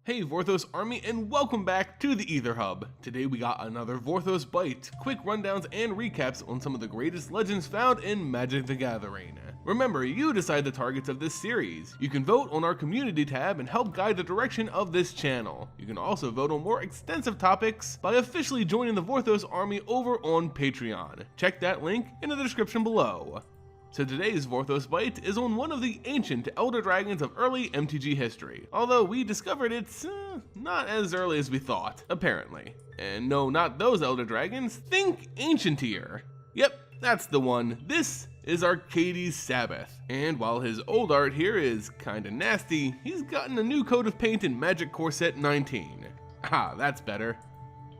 Hey Vorthos Army, and welcome back to the Aether Hub. Today we got another Vorthos Bite, quick rundowns and recaps on some of the greatest legends found in Magic the Gathering. Remember, you decide the targets of this series. You can vote on our community tab and help guide the direction of this channel. You can also vote on more extensive topics by officially joining the Vorthos Army over on Patreon. Check that link in the description below. So today's Vorthos Bite is on one of the ancient Elder Dragons of early MTG history, although we discovered it's not as early as we thought, apparently. And no, not those Elder Dragons, think Ancientier. Yep, that's the one. This is Arcades Sabboth, and while his old art here is kinda nasty, he's gotten a new coat of paint in Magic Core Set 19. Ah, that's better.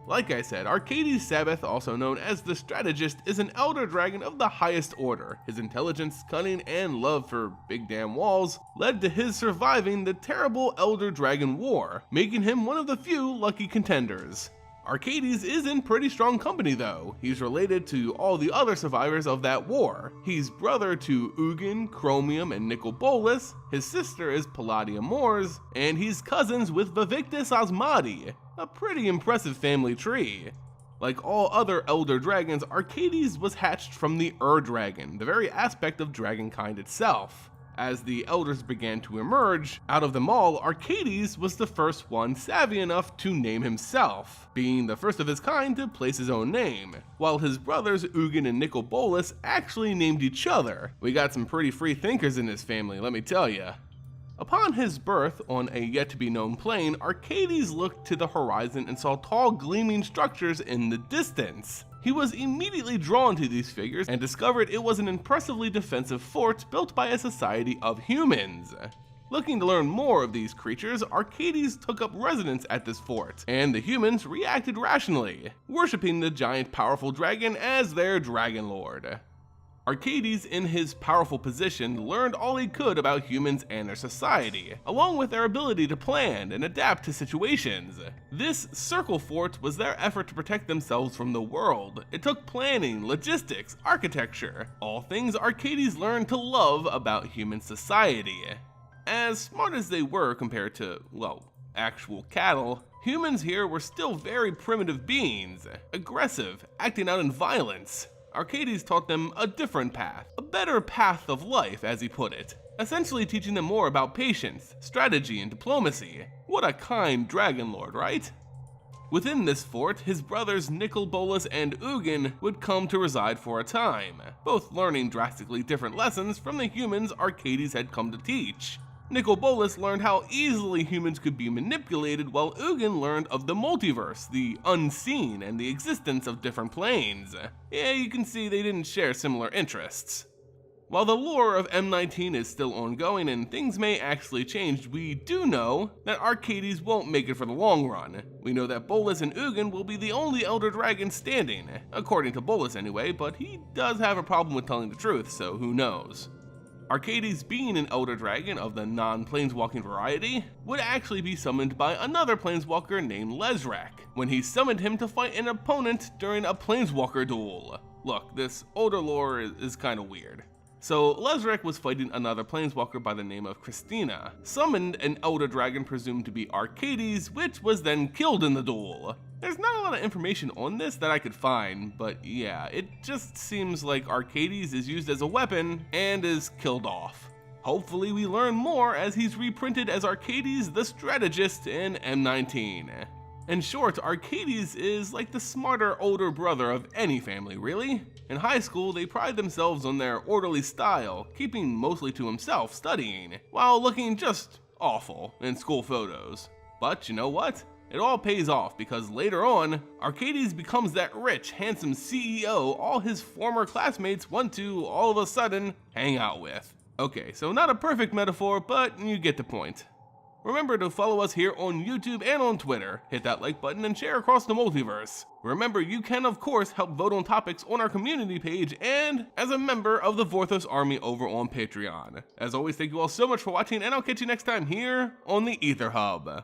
Like I said, Arcades Sabboth, also known as the Strategist, is an Elder Dragon of the highest order. His intelligence, cunning, and love for big damn walls led to his surviving the terrible Elder Dragon War, making him one of the few lucky contenders. Arcades is in pretty strong company though. He's related to all the other survivors of that war. He's brother to Ugin, Chromium, and Nicol Bolas, his sister is Palladia Mors, and he's cousins with Vorthos Bite, a pretty impressive family tree. Like all other Elder Dragons, Arcades was hatched from the Dragon, the very aspect of dragonkind itself. As the Elders began to emerge, out of them all, Arcades was the first one savvy enough to name himself, being the first of his kind to place his own name, while his brothers Ugin and Nicol Bolas actually named each other. We got some pretty free thinkers in this family, let me tell ya. Upon his birth on a yet-to-be-known plane, Arcades looked to the horizon and saw tall gleaming structures in the distance. He was immediately drawn to these figures and discovered it was an impressively defensive fort built by a society of humans. Looking to learn more of these creatures, Arcades took up residence at this fort, and the humans reacted rationally, worshipping the giant powerful dragon as their dragon lord. Arcades, in his powerful position, learned all he could about humans and their society, along with their ability to plan and adapt to situations. This circle fort was their effort to protect themselves from the world. It took planning, logistics, architecture, all things Arcades learned to love about human society. As smart as they were compared to, well, actual cattle, humans here were still very primitive beings, aggressive, acting out in violence. Arcades taught them a different path, a better path of life, as he put it, essentially teaching them more about patience, strategy, and diplomacy. What a kind dragon lord, right? Within this fort, his brothers Nicol Bolas and Ugin would come to reside for a time, both learning drastically different lessons from the humans Arcades had come to teach. Nicol Bolas learned how easily humans could be manipulated, while Ugin learned of the multiverse, the unseen, and the existence of different planes. Yeah, you can see they didn't share similar interests. While the lore of M19 is still ongoing and things may actually change, we do know that Arcades won't make it for the long run. We know that Bolas and Ugin will be the only Elder Dragon standing, according to Bolas anyway, but he does have a problem with telling the truth, so who knows. Arcades, being an Elder Dragon of the non-planeswalking variety, would actually be summoned by another planeswalker named Lezrak, when he summoned him to fight an opponent during a planeswalker duel. Look, this older lore is kinda weird. So Lezrak was fighting another planeswalker by the name of Christina, summoned an Elder Dragon presumed to be Arcades, which was then killed in the duel. There's not a lot of information on this that I could find, but yeah, it just seems like Arcades is used as a weapon and is killed off. Hopefully we learn more as he's reprinted as Arcades the Strategist in M19. In short, Arcades is like the smarter older brother of any family, really. In high school, they pride themselves on their orderly style, keeping mostly to himself studying, while looking just awful in school photos. But you know what? It all pays off because later on, Arcades becomes that rich, handsome CEO all his former classmates want to, all of a sudden, hang out with. Okay, so not a perfect metaphor, but you get the point. Remember to follow us here on YouTube and on Twitter, hit that like button and share across the multiverse. Remember, you can of course help vote on topics on our community page and as a member of the Vorthos Army over on Patreon. As always, thank you all so much for watching, and I'll catch you next time here on the Aether Hub.